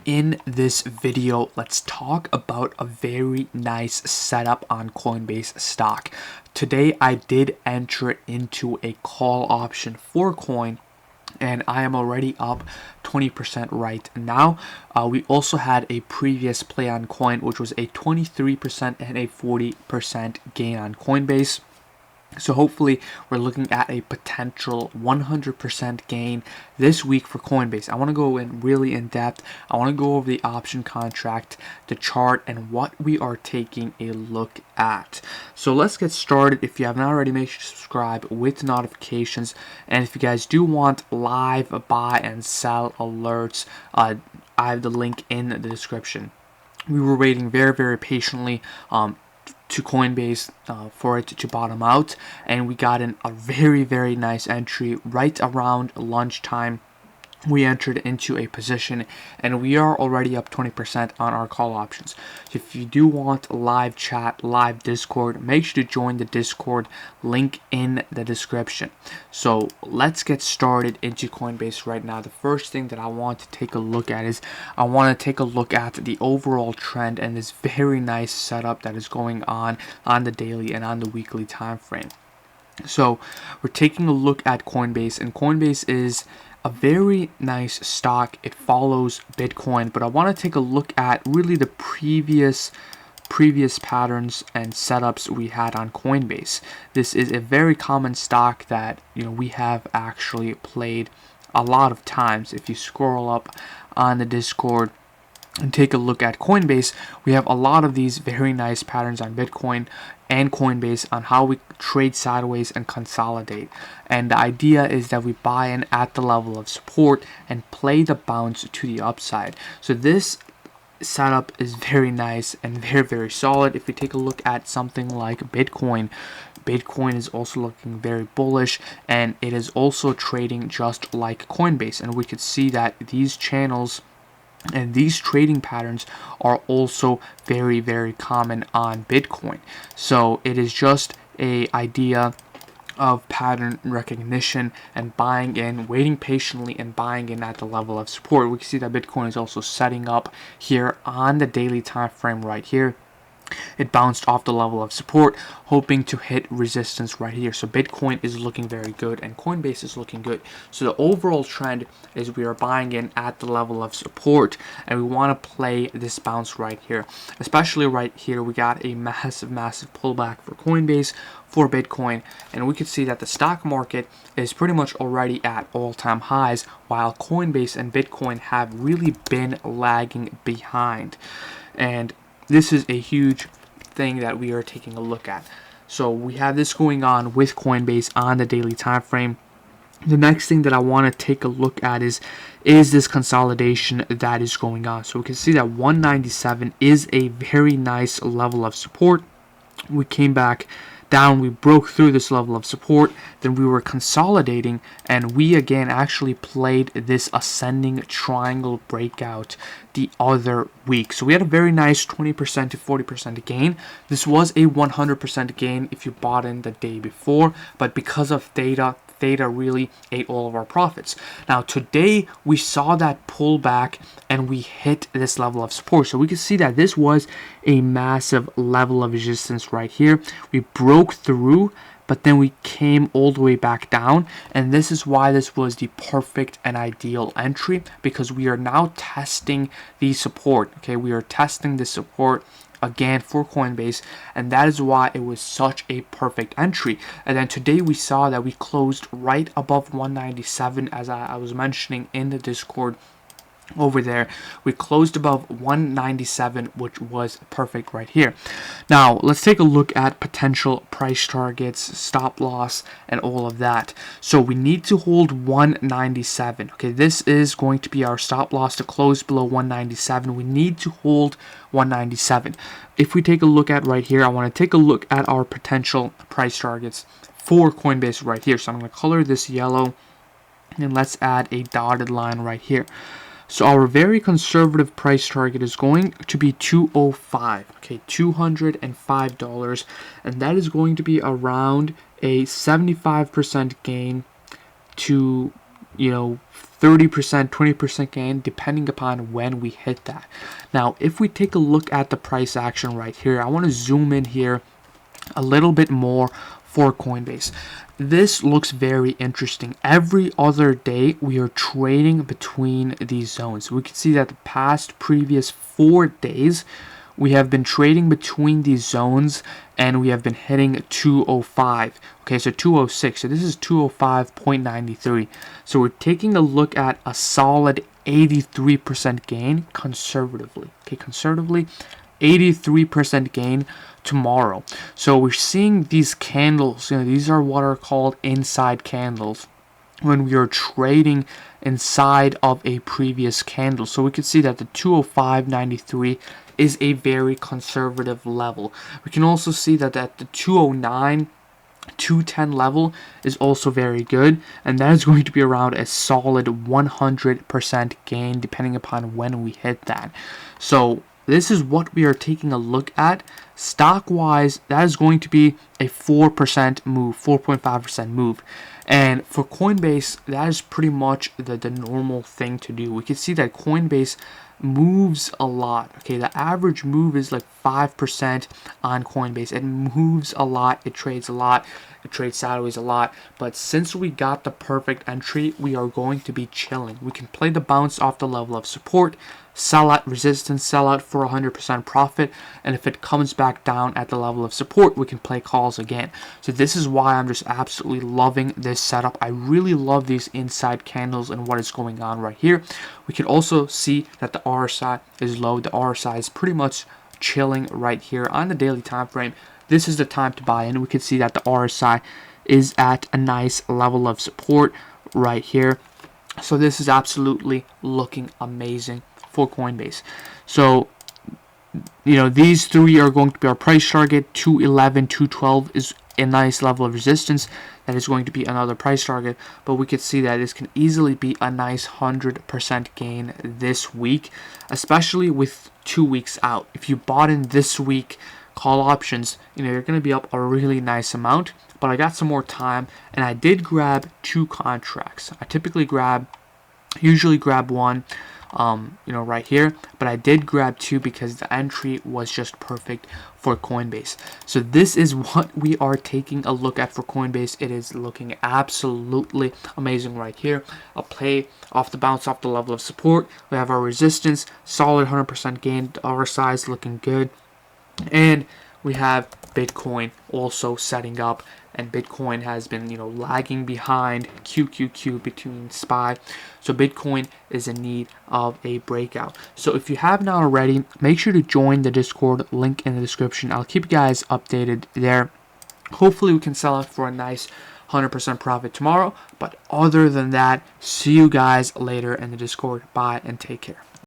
In this video, let's talk about a very nice setup on Coinbase stock. Today, I did enter into a call option for Coin, and I am already up 20% right now. We also had a previous play on Coin, which was a 23% and a 40% gain on Coinbase. So hopefully we're looking at a potential 100% gain this week for Coinbase. I want to go in really in depth. I want to go over the option contract, the chart, and what we are taking a look at. So let's get started. If you haven't already, make sure to subscribe with notifications. And if you guys do want live buy and sell alerts, I have the link in the description. We were waiting very patiently to Coinbase for it to bottom out, and we got in a very nice entry right around lunchtime. We entered into a position, and we are already up 20% on our call options. So if you do want live chat, live Discord, make sure to join the Discord, link in the description. So let's get started into Coinbase right now. The first thing that I want to take a look at is I want to take a look at the overall trend and this very nice setup that is going on the daily and on the weekly time frame. So we're taking a look at Coinbase, and Coinbase is a very nice stock. It follows Bitcoin, but I want to take a look at really the previous patterns and setups we had on Coinbase. This is a very common stock that we have actually played a lot of times. If you scroll up on the Discord and take a look at Coinbase, we have a lot of these very nice patterns on Bitcoin and Coinbase on how we trade sideways and consolidate. And the idea is that we buy in at the level of support and play the bounce to the upside. So this setup is very nice and very solid. If we take a look at something like Bitcoin is also looking very bullish, and it is also trading just like Coinbase. And we could see that these channels and these trading patterns are also very common on Bitcoin. So it is just a idea of pattern recognition and buying in, waiting patiently and buying in at the level of support. We can see that Bitcoin is also setting up here on the daily time frame right here. It bounced off the level of support, hoping to hit resistance right here. So Bitcoin is looking very good and Coinbase is looking good. So the overall trend is we are buying in at the level of support, and we want to play this bounce right here. Especially right here, we got a massive pullback for Coinbase, for Bitcoin, and we can see that the stock market is pretty much already at all-time highs, while Coinbase and Bitcoin have really been lagging behind. And this is a huge thing that we are taking a look at. So we have this going on with Coinbase on the daily time frame. The next thing that I want to take a look at is this consolidation that is going on. So we can see that 197 is a very nice level of support. We came back down, we broke through this level of support, then we were consolidating, and we again actually played this ascending triangle breakout the other week. So we had a very nice 20% to 40% gain. This was a 100% gain if you bought in the day before, but because of theta really ate all of our profits. Now today we saw that pullback and we hit this level of support. So we can see that this was a massive level of resistance right here. We broke through, but then we came all the way back down, and this is why this was the perfect and ideal entry, because we are now testing the support. Okay, we are testing the support again for Coinbase, and that is why it was such a perfect entry. And then today we saw that we closed right above 197, as I was mentioning in the Discord over there. We closed above 197, which was perfect right here. Now let's take a look at potential price targets, stop loss, and all of that. So we need to hold 197. Okay, this is going to be our stop loss to close below 197. We need to hold 197. If we take a look at right here, I want to take a look at our potential price targets for Coinbase right here. So I'm going to color this yellow, and let's add a dotted line right here. So our very conservative price target is going to be 205, okay, $205, and that is going to be around a 75% gain to 30 30%, 20% gain depending upon when we hit that. Now, if we take a look at the price action right here, I want to zoom in here a little bit more for Coinbase. This looks very interesting. Every other day we are trading between these zones. We can see that the past previous 4 days we have been trading between these zones and we have been hitting 205. Okay, so 206. So this is 205.93. So we're taking a look at a solid 83% gain conservatively. Okay, conservatively 83% gain tomorrow. So we're seeing these candles, these are what are called inside candles when we are trading inside of a previous candle. So we can see that the 205.93 is a very conservative level. We can also see that at the 209 210 level is also very good, and that is going to be around a solid 100% gain depending upon when we hit that. So this is what we are taking a look at. Stock wise, that is going to be a 4% move, 4.5% move. And for Coinbase, that is pretty much the normal thing to do. We can see that Coinbase moves a lot. Okay, the average move is like 5% on Coinbase. It moves a lot, it trades a lot, it trades sideways a lot. But since we got the perfect entry, we are going to be chilling. We can play the bounce off the level of support, sell at resistance, sell out for 100% profit, and if it comes back down at the level of support, we can play calls again. So this is why I'm just absolutely loving this setup. I really love these inside candles and what is going on right here. We can also see that the RSI is low. The RSI is pretty much chilling right here on the daily time frame. This is the time to buy in. We can see that the RSI is at a nice level of support right here. So this is absolutely looking amazing for Coinbase. So these three are going to be our price target. 211, 212 is a nice level of resistance. That is going to be another price target, but we could see that this can easily be a nice 100% gain this week, especially with 2 weeks out. If you bought in this week call options, you're going to be up a really nice amount. But I got some more time, and I did grab 2 contracts. I usually grab one, right here, but I did grab 2 because the entry was just perfect for Coinbase. So this is what we are taking a look at for Coinbase. It is looking absolutely amazing right here. I'll play off the bounce off the level of support. We have our resistance, solid 100% gain. Our size looking good, and we have Bitcoin also setting up, and Bitcoin has been lagging behind QQQ between SPY. So Bitcoin is in need of a breakout. So if you have not already, make sure to join the Discord, link in the description. I'll keep you guys updated there. Hopefully we can sell it for a nice 100% profit tomorrow. But other than that, see you guys later in the Discord. Bye and take care.